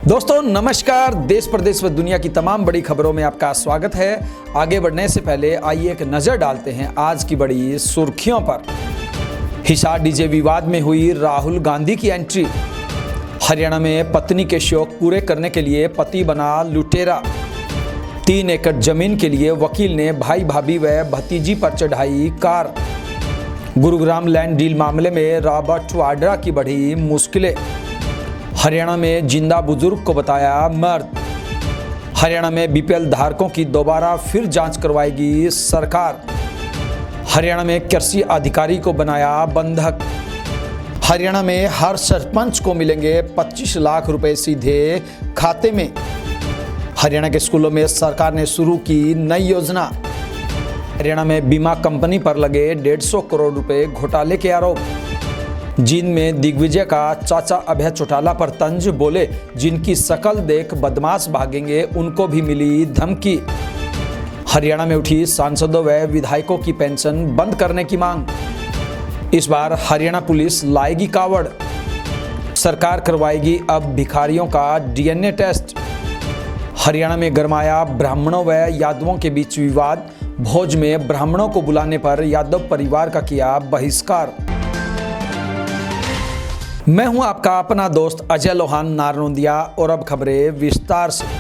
दोस्तों नमस्कार। देश प्रदेश व दुनिया की तमाम बड़ी खबरों में आपका स्वागत है। आगे बढ़ने से पहले आइए एक नज़र डालते हैं आज की बड़ी सुर्खियों पर। हिसार डीजे विवाद में हुई राहुल गांधी की एंट्री। हरियाणा में पत्नी के शौक पूरे करने के लिए पति बना लुटेरा। 3 एकड़ जमीन के लिए वकील ने भाई भाभी व भतीजी पर चढ़ाई कार। गुरुग्राम लैंड डील मामले में रॉबर्ट वाड्रा की बढ़ी मुश्किलें। हरियाणा में जिंदा बुजुर्ग को बताया मर्द। हरियाणा में बीपीएल धारकों की दोबारा फिर जांच करवाएगी सरकार। हरियाणा में कृषि अधिकारी को बनाया बंधक। हरियाणा में हर सरपंच को मिलेंगे 25 लाख रुपए सीधे खाते में। हरियाणा के स्कूलों में सरकार ने शुरू की नई योजना। हरियाणा में बीमा कंपनी पर लगे 150 करोड़ रुपए घोटाले के आरोप। जींद में दिग्विजय का चाचा अभय चौटाला पर तंज, बोले जिनकी शकल देख बदमाश भागेंगे उनको भी मिली धमकी। हरियाणा में उठी सांसदों व विधायकों की पेंशन बंद करने की मांग। इस बार हरियाणा पुलिस लाएगी कावड़। सरकार करवाएगी अब भिखारियों का डीएनए टेस्ट। हरियाणा में गरमाया ब्राह्मणों व यादवों के बीच विवाद। भोज में ब्राह्मणों को बुलाने पर यादव परिवार का किया बहिष्कार। मैं हूं आपका अपना दोस्त अजय लोहान नारनौंदिया और अब खबरें विस्तार से।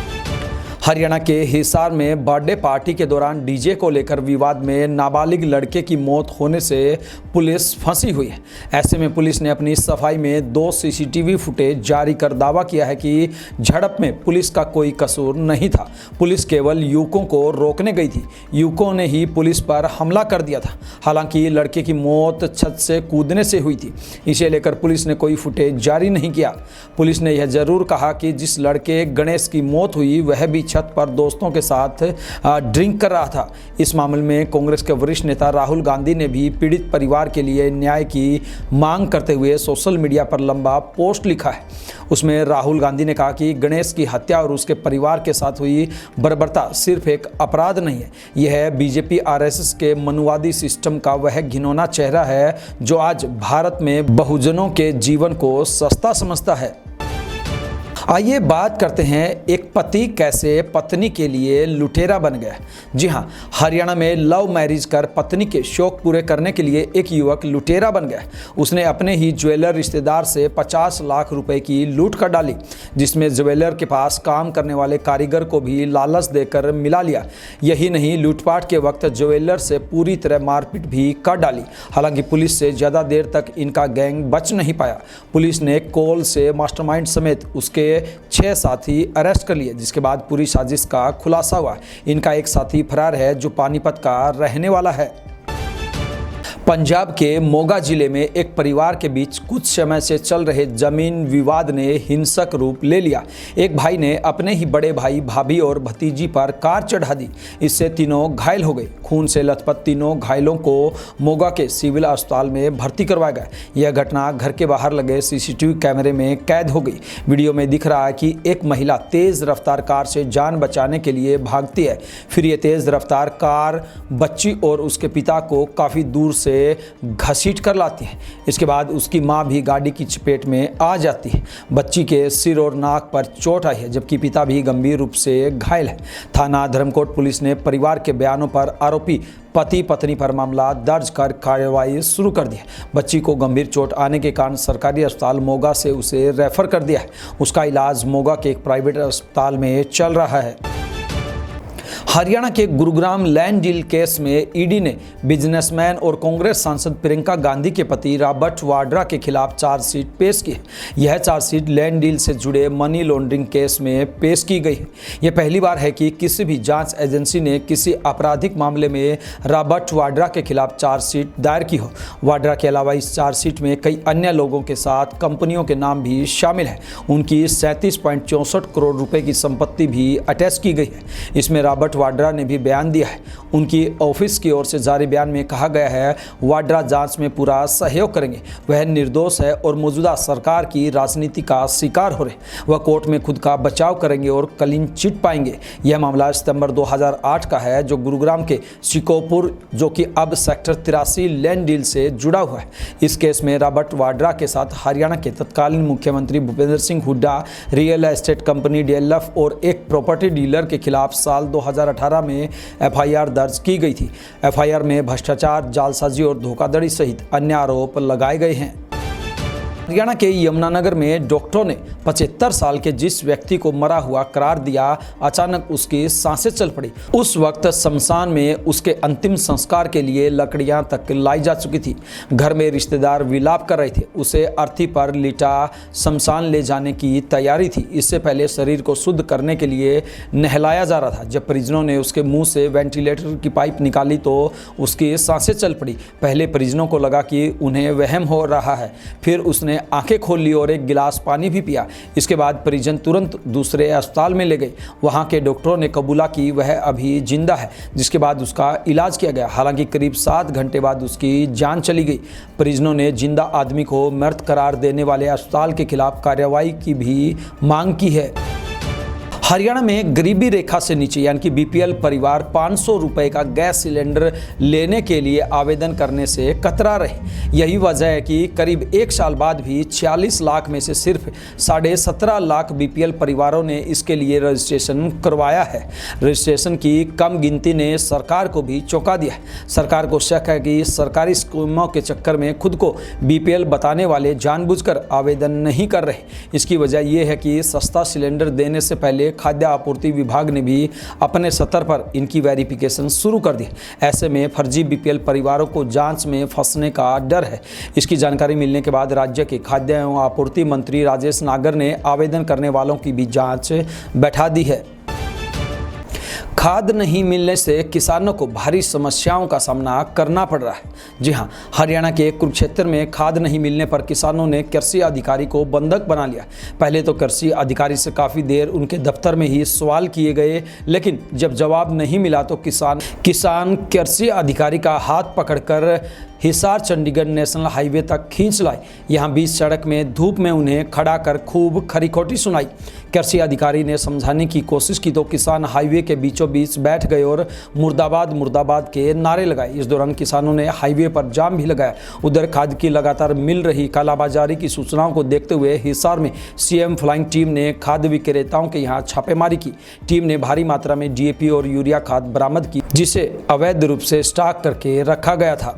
हरियाणा के हिसार में बर्थडे पार्टी के दौरान डीजे को लेकर विवाद में नाबालिग लड़के की मौत होने से पुलिस फंसी हुई है। ऐसे में पुलिस ने अपनी सफाई में 2 सीसीटीवी फुटेज जारी कर दावा किया है कि झड़प में पुलिस का कोई कसूर नहीं था। पुलिस केवल युवकों को रोकने गई थी। युवकों ने ही पुलिस पर हमला कर दिया था। हालांकि लड़के की मौत छत से कूदने से हुई थी। इसे लेकर पुलिस ने कोई फुटेज जारी नहीं किया। पुलिस ने यह जरूर कहा कि जिस लड़के गणेश की मौत हुई वह भी छत पर दोस्तों के साथ ड्रिंक कर रहा था। इस मामले में कांग्रेस के वरिष्ठ नेता राहुल गांधी ने भी पीड़ित परिवार के लिए न्याय की मांग करते हुए सोशल मीडिया पर लंबा पोस्ट लिखा है। उसमें राहुल गांधी ने कहा कि गणेश की हत्या और उसके परिवार के साथ हुई बर्बरता सिर्फ एक अपराध नहीं है, यह बीजेपी आरएसएस के मनुवादी सिस्टम का वह घिनौना चेहरा है जो आज भारत में बहुजनों के जीवन को सस्ता समझता है। आइए बात करते हैं एक पति कैसे पत्नी के लिए लुटेरा बन गया। जी हां, हरियाणा में लव मैरिज कर पत्नी के शौक पूरे करने के लिए एक युवक लुटेरा बन गया। उसने अपने ही ज्वेलर रिश्तेदार से 50 लाख रुपए की लूट कर डाली, जिसमें ज्वेलर के पास काम करने वाले कारीगर को भी लालच देकर मिला लिया। यही नहीं, लूटपाट के वक्त ज्वेलर से पूरी तरह मारपीट भी कर डाली। हालांकि पुलिस से ज़्यादा देर तक इनका गैंग बच नहीं पाया। पुलिस ने कोल से मास्टरमाइंड समेत उसके 6 साथी अरेस्ट कर लिए, जिसके बाद पूरी साजिश का खुलासा हुआ। इनका एक साथी फरार है जो पानीपत का रहने वाला है। पंजाब के मोगा जिले में एक परिवार के बीच कुछ समय से चल रहे जमीन विवाद ने हिंसक रूप ले लिया। एक भाई ने अपने ही बड़े भाई, भाभी और भतीजी पर कार चढ़ा दी। इससे तीनों घायल हो गए। खून से लथपथ तीनों घायलों को मोगा के सिविल अस्पताल में भर्ती करवाया गया। यह घटना घर के बाहर लगे सीसीटीवी कैमरे में कैद हो गई। वीडियो में दिख रहा है कि एक महिला तेज रफ्तार कार से जान बचाने के लिए भागती है। फिर ये तेज रफ्तार कार बच्ची और उसके पिता को काफ़ी दूर से घसीट कर लाती है। इसके बाद उसकी मां भी गाड़ी की चपेट में आ जाती है। बच्ची के सिर और नाक पर चोट आई है, जबकि पिता भी गंभीर रूप से घायल है। थाना धर्मकोट पुलिस ने परिवार के बयानों पर आरोपी पति पत्नी पर मामला दर्ज कर कार्रवाई शुरू कर दी है। बच्ची को गंभीर चोट आने के कारण सरकारी अस्पताल मोगा से उसे रेफर कर दिया है। उसका इलाज मोगा के एक प्राइवेट अस्पताल में चल रहा है। हरियाणा के गुरुग्राम लैंड डील केस में ईडी ने बिजनेसमैन और कांग्रेस सांसद प्रियंका गांधी के पति रॉबर्ट वाड्रा के खिलाफ चार्जशीट पेश की है। यह चार्जशीट लैंड डील से जुड़े मनी लॉन्ड्रिंग केस में पेश की गई है। यह पहली बार है कि किसी भी जांच एजेंसी ने किसी आपराधिक मामले में रॉबर्ट वाड्रा के खिलाफ चार्जशीट दायर की हो। वाड्रा के अलावा इस चार्जशीट में कई अन्य लोगों के साथ कंपनियों के नाम भी शामिल है। उनकी 37.64 करोड़ रुपए की संपत्ति भी अटैच की गई है। इसमें रॉबर्ट वाड्रा ने भी बयान दिया है। उनकी ऑफिस की ओर से जारी बयान में कहा गया है, वाड्रा जांच में पूरा सहयोग करेंगे। वह निर्दोष है और मौजूदा सरकार की राजनीति का शिकार हो रहे। वह कोर्ट में खुद का बचाव करेंगे और क्लीन चिट पाएंगे। यह मामला सितंबर 2008 का है, जो गुरुग्राम के शिकोपुर, जो कि अब सेक्टर 83 लैंड डील से जुड़ा हुआ है। इस केस में रॉबर्ट वाड्रा के साथ हरियाणा के तत्कालीन मुख्यमंत्री Bhupendra Singh Hooda, real estate company DLF और एक प्रॉपर्टी डीलर के खिलाफ साल 2018 में FIR दर्ज की गई थी। FIR में भ्रष्टाचार, जालसाजी और धोखाधड़ी सहित अन्य आरोप लगाए गए हैं। हरियाणा के यमुनानगर में डॉक्टरों ने 75 साल के जिस व्यक्ति को मरा हुआ करार दिया, अचानक उसकी सांसें चल पड़ी। उस वक्त शमशान में उसके अंतिम संस्कार के लिए लकड़ियां तक लाई जा चुकी थी। घर में रिश्तेदार विलाप कर रहे थे। उसे अर्थी पर लिटा शमशान ले जाने की तैयारी थी। इससे पहले शरीर को शुद्ध करने के लिए नहलाया जा रहा था। जब परिजनों ने उसके मुंह से वेंटिलेटर की पाइप निकाली तो उसकी सांसें चल पड़ी। पहले परिजनों को लगा कि उन्हें वहम हो रहा है, फिर उसने आंखें खोल ली और एक गिलास पानी भी पिया। इसके बाद परिजन तुरंत दूसरे अस्पताल में ले गए। वहां के डॉक्टरों ने कबूला कि वह अभी जिंदा है, जिसके बाद उसका इलाज किया गया। हालांकि करीब 7 घंटे बाद उसकी जान चली गई। परिजनों ने जिंदा आदमी को मृत करार देने वाले अस्पताल के खिलाफ कार्रवाई की भी मांग की है। हरियाणा में गरीबी रेखा से नीचे यानी कि BPL परिवार 500 रुपए का गैस सिलेंडर लेने के लिए आवेदन करने से कतरा रहे। यही वजह है कि करीब 1 साल बाद भी 46 लाख में से सिर्फ 17.5 लाख BPL परिवारों ने इसके लिए रजिस्ट्रेशन करवाया है। रजिस्ट्रेशन की कम गिनती ने सरकार को भी चौंका दिया है। सरकार को शक है कि सरकारी स्कीमों के चक्कर में खुद को BPL बताने वाले जानबूझकर आवेदन नहीं कर रहे। इसकी वजह यह है कि सस्ता सिलेंडर देने से पहले खाद्य आपूर्ति विभाग ने भी अपने स्तर पर इनकी वेरिफिकेशन शुरू कर दी। ऐसे में फर्जी BPL परिवारों को जांच में फंसने का डर है। इसकी जानकारी मिलने के बाद राज्य के खाद्य एवं आपूर्ति मंत्री राजेश नागर ने आवेदन करने वालों की भी जांच बैठा दी है। खाद नहीं मिलने से किसानों को भारी समस्याओं का सामना करना पड़ रहा है। जी हां, हरियाणा के कुरुक्षेत्र में खाद नहीं मिलने पर किसानों ने कृषि अधिकारी को बंधक बना लिया। पहले तो कृषि अधिकारी से काफ़ी देर उनके दफ्तर में ही सवाल किए गए, लेकिन जब जवाब नहीं मिला तो किसान कृषि अधिकारी का हाथ पकड़कर हिसार चंडीगढ़ नेशनल हाईवे तक खींच लाए। यहाँ बीच सड़क में धूप में उन्हें खड़ा कर खूब खरी-खोटी सुनाई। कृषि अधिकारी ने समझाने की कोशिश की तो किसान हाईवे के बीचों बीच बैठ गए और मुर्दाबाद मुर्दाबाद के नारे लगाए। इस दौरान किसानों ने हाईवे पर जाम भी लगाया। उधर खाद की लगातार मिल रही कालाबाजारी की सूचनाओं को देखते हुए हिसार में CM फ्लाइंग टीम ने खाद विक्रेताओं के यहाँ छापेमारी की। टीम ने भारी मात्रा में DAP और यूरिया खाद बरामद की, जिसे अवैध रूप से स्टॉक करके रखा गया था।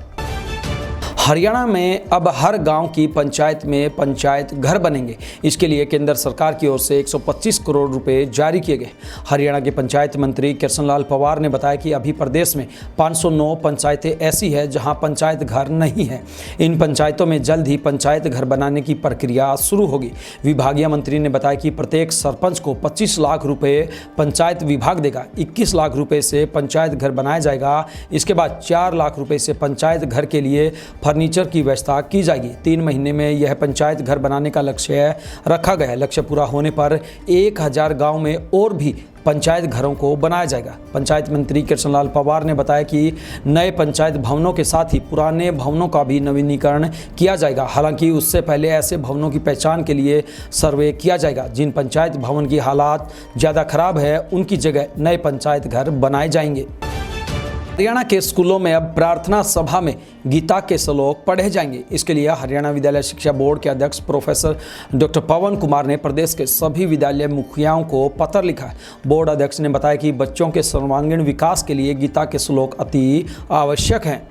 हरियाणा में अब हर गांव की पंचायत में पंचायत घर बनेंगे। इसके लिए केंद्र सरकार की ओर से 125 करोड़ रुपए जारी किए गए। हरियाणा के पंचायत मंत्री कृष्णलाल पंवार ने बताया कि अभी प्रदेश में 509 पंचायतें ऐसी हैं जहां पंचायत घर नहीं है। इन पंचायतों में जल्द ही पंचायत घर बनाने की प्रक्रिया शुरू होगी। विभागीय मंत्री ने बताया कि प्रत्येक सरपंच को 25 लाख रुपए पंचायत विभाग देगा। 21 लाख रुपए से पंचायत घर बनाया जाएगा। इसके बाद 4 लाख रुपए से पंचायत घर के लिए फर्नीचर की व्यवस्था की जाएगी। 3 महीने में यह पंचायत घर बनाने का लक्ष्य रखा गया है। लक्ष्य पूरा होने पर 1000 गांव में और भी पंचायत घरों को बनाया जाएगा। पंचायत मंत्री कृष्णलाल पंवार ने बताया कि नए पंचायत भवनों के साथ ही पुराने भवनों का भी नवीनीकरण किया जाएगा। हालांकि उससे पहले ऐसे भवनों की पहचान के लिए सर्वे किया जाएगा। जिन पंचायत भवन की हालात ज़्यादा खराब है उनकी जगह नए पंचायत घर बनाए जाएंगे। हरियाणा के स्कूलों में अब प्रार्थना सभा में गीता के श्लोक पढ़े जाएंगे। इसके लिए हरियाणा विद्यालय शिक्षा बोर्ड के अध्यक्ष प्रोफेसर डॉक्टर पवन कुमार ने प्रदेश के सभी विद्यालय मुखियाओं को पत्र लिखा है। बोर्ड अध्यक्ष ने बताया कि बच्चों के सर्वांगीण विकास के लिए गीता के श्लोक अति आवश्यक हैं।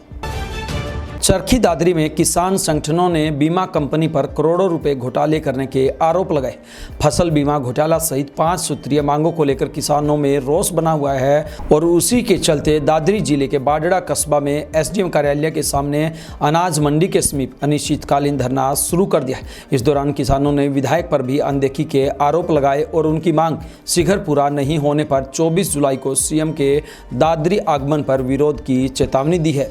चरखी दादरी में किसान संगठनों ने बीमा कंपनी पर करोड़ों रुपए घोटाले करने के आरोप लगाए। फसल बीमा घोटाला सहित 5 सूत्रीय मांगों को लेकर किसानों में रोष बना हुआ है और उसी के चलते दादरी जिले के बाडड़ा कस्बा में SDM कार्यालय के सामने अनाज मंडी के समीप अनिश्चितकालीन धरना शुरू कर दिया। इस दौरान किसानों ने विधायक पर भी अनदेखी के आरोप लगाए और उनकी मांग शीघ्र पूरा नहीं होने पर 24 जुलाई को CM के दादरी आगमन पर विरोध की चेतावनी दी है।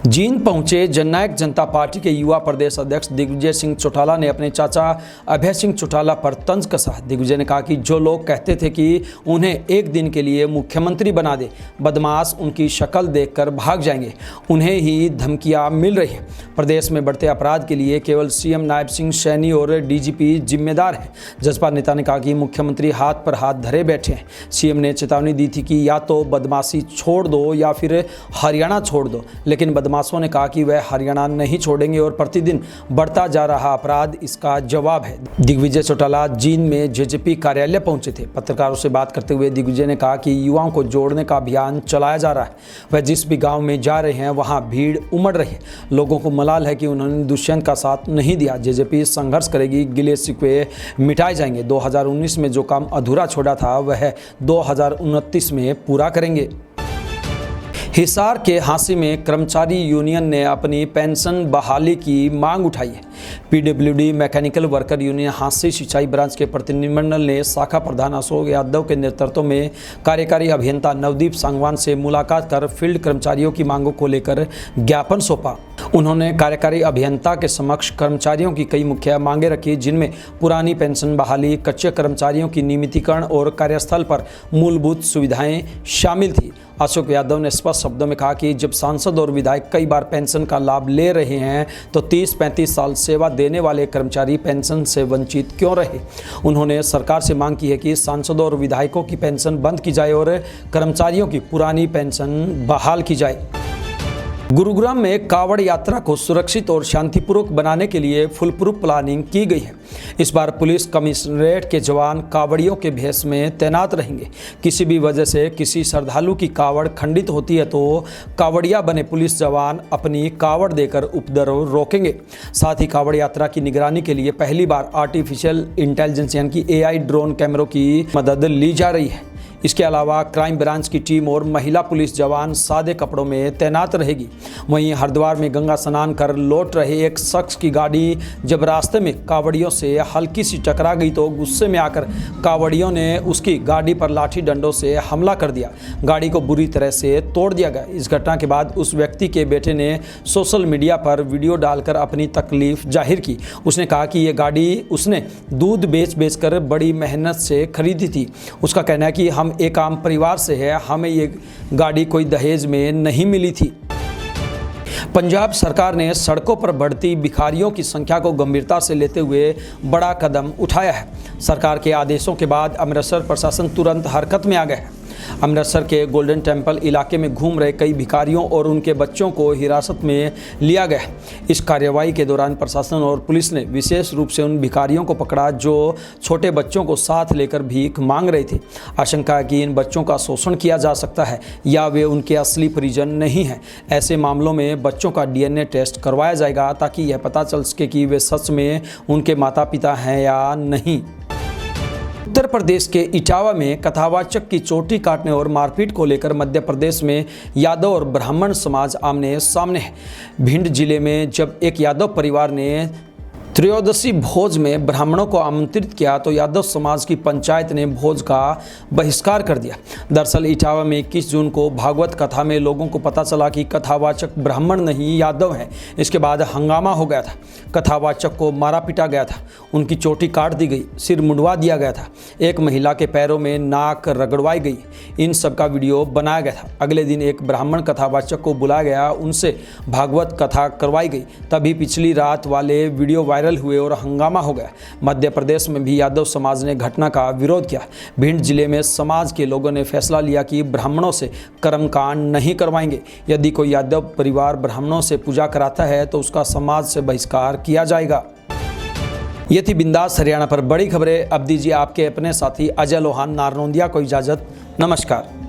जींद पहुंचे जननायक जनता पार्टी के युवा प्रदेश अध्यक्ष दिग्विजय सिंह चौटाला ने अपने चाचा अभय सिंह चौटाला पर तंज कसा। दिग्विजय ने कहा कि जो लोग कहते थे कि उन्हें एक दिन के लिए मुख्यमंत्री बना दे, बदमाश उनकी शक्ल देखकर भाग जाएंगे, उन्हें ही धमकियां मिल रही है। प्रदेश में बढ़ते अपराध के लिए केवल सीएम नायब सिंह सैनी और डीजीपी जिम्मेदार हैं। जसपा नेता ने कहा कि मुख्यमंत्री हाथ पर हाथ धरे बैठे हैं। सीएम ने चेतावनी दी थी कि या तो बदमाशी छोड़ दो या फिर हरियाणा छोड़ दो, लेकिन बदमाशों ने कहा कि वह हरियाणा नहीं छोड़ेंगे और प्रतिदिन बढ़ता जा रहा अपराध इसका जवाब है। दिग्विजय चौटाला जींद में जेजेपी कार्यालय पहुंचे थे। पत्रकारों से बात करते हुए दिग्विजय ने कहा कि युवाओं को जोड़ने का अभियान चलाया जा रहा है। वह जिस भी गांव में जा रहे हैं वहां भीड़ उमड़ रही है। लोगों को मलाल है कि उन्होंने दुष्यंत का साथ नहीं दिया। जेजेपी संघर्ष करेगी, गिले शिकवे मिटाए जाएंगे। 2019 में जो काम अधूरा छोड़ा था वह 2029 में पूरा करेंगे। हिसार के हांसी में कर्मचारी यूनियन ने अपनी पेंशन बहाली की मांग उठाई है। PWD mechanical worker union Hansi सिंचाई ब्रांच के प्रतिनिधिमंडल ने शाखा प्रधान अशोक यादव के नेतृत्व में कार्यकारी अभियंता नवदीप सांगवान से मुलाकात कर फील्ड कर्मचारियों की मांगों को लेकर ज्ञापन सौंपा। उन्होंने कार्यकारी अभियंता के समक्ष कर्मचारियों की कई मुख्य मांगें रखी, जिनमें पुरानी पेंशन बहाली, कच्चे कर्मचारियों की नियमितीकरण और कार्यस्थल पर मूलभूत सुविधाएं शामिल थी। अशोक यादव ने स्पष्ट शब्दों में कहा कि जब सांसद और विधायक कई बार पेंशन का लाभ ले रहे हैं तो 30-35 साल सेवा देने वाले कर्मचारी पेंशन से वंचित क्यों रहे। उन्होंने सरकार से मांग की है कि सांसदों और विधायकों की पेंशन बंद की जाए और कर्मचारियों की पुरानी पेंशन बहाल की जाए। गुरुग्राम में कावड़ यात्रा को सुरक्षित और शांतिपूर्वक बनाने के लिए फुल प्रूफ प्लानिंग की गई है। इस बार पुलिस कमिश्नरेट के जवान कावड़ियों के भेष में तैनात रहेंगे। किसी भी वजह से किसी श्रद्धालु की कावड़ खंडित होती है तो कावड़िया बने पुलिस जवान अपनी कावड़ देकर उपद्रव रोकेंगे। साथ ही कावड़ यात्रा की निगरानी के लिए पहली बार आर्टिफिशियल इंटेलिजेंस यानी कि AI ड्रोन कैमरों की मदद ली जा रही है। इसके अलावा क्राइम ब्रांच की टीम और महिला पुलिस जवान सादे कपड़ों में तैनात रहेगी। वहीं हरिद्वार में गंगा स्नान कर लौट रहे एक शख्स की गाड़ी जब रास्ते में कावड़ियों से हल्की सी टकरा गई तो गुस्से में आकर कावड़ियों ने उसकी गाड़ी पर लाठी डंडों से हमला कर दिया। गाड़ी को बुरी तरह से तोड़ दिया गया। इस घटना के बाद उस व्यक्ति के बेटे ने सोशल मीडिया पर वीडियो डालकर अपनी तकलीफ जाहिर की। उसने कहा कि ये गाड़ी उसने दूध बेच कर बड़ी मेहनत से खरीदी थी। उसका कहना है कि हम एक आम परिवार से है, हमें ये गाड़ी कोई दहेज में नहीं मिली थी। पंजाब सरकार ने सड़कों पर बढ़ती भिखारियों की संख्या को गंभीरता से लेते हुए बड़ा कदम उठाया है। सरकार के आदेशों के बाद अमृतसर प्रशासन तुरंत हरकत में आ गया है। अमृतसर के गोल्डन टेम्पल इलाके में घूम रहे कई भिखारियों और उनके बच्चों को हिरासत में लिया गया। इस कार्रवाई के दौरान प्रशासन और पुलिस ने विशेष रूप से उन भिखारियों को पकड़ा जो छोटे बच्चों को साथ लेकर भीख मांग रहे थे। आशंका है कि इन बच्चों का शोषण किया जा सकता है या वे उनके असली परिजन नहीं हैं। ऐसे मामलों में बच्चों का DNA टेस्ट करवाया जाएगा ताकि यह पता चल सके कि वे सच में उनके माता पिता हैं या नहीं। उत्तर प्रदेश के इटावा में कथावाचक की चोटी काटने और मारपीट को लेकर मध्य प्रदेश में यादव और ब्राह्मण समाज आमने सामने है। भिंड जिले में जब एक यादव परिवार ने त्रयोदशी भोज में ब्राह्मणों को आमंत्रित किया तो यादव समाज की पंचायत ने भोज का बहिष्कार कर दिया। दरअसल इटावा में 21 जून को भागवत कथा में लोगों को पता चला कि कथावाचक ब्राह्मण नहीं यादव हैं। इसके बाद हंगामा हो गया था। कथावाचक को मारा पीटा गया था, उनकी चोटी काट दी गई, सिर मुंडवा दिया गया था, एक महिला के पैरों में नाक रगड़वाई गई। इन सब का वीडियो बनाया गया था। अगले दिन एक ब्राह्मण कथावाचक को बुलाया गया, उनसे भागवत कथा करवाई गई। तभी पिछली रात वाले वीडियो वायरल हुए और हंगामा हो गया। मध्य प्रदेश में भी यादव समाज ने घटना का विरोध किया। भिंड जिले में समाज के लोगों ने फैसला लिया कि ब्राह्मणों से कर्मकांड नहीं करवाएंगे। यदि कोई यादव परिवार ब्राह्मणों से पूजा कराता है तो उसका समाज से बहिष्कार किया जाएगा। ये थी बिंदास हरियाणा पर बड़ी खबरें। अब दीजिए आपके अपने साथी अजय लोहान नारनौंदिया को इजाजत। नमस्कार।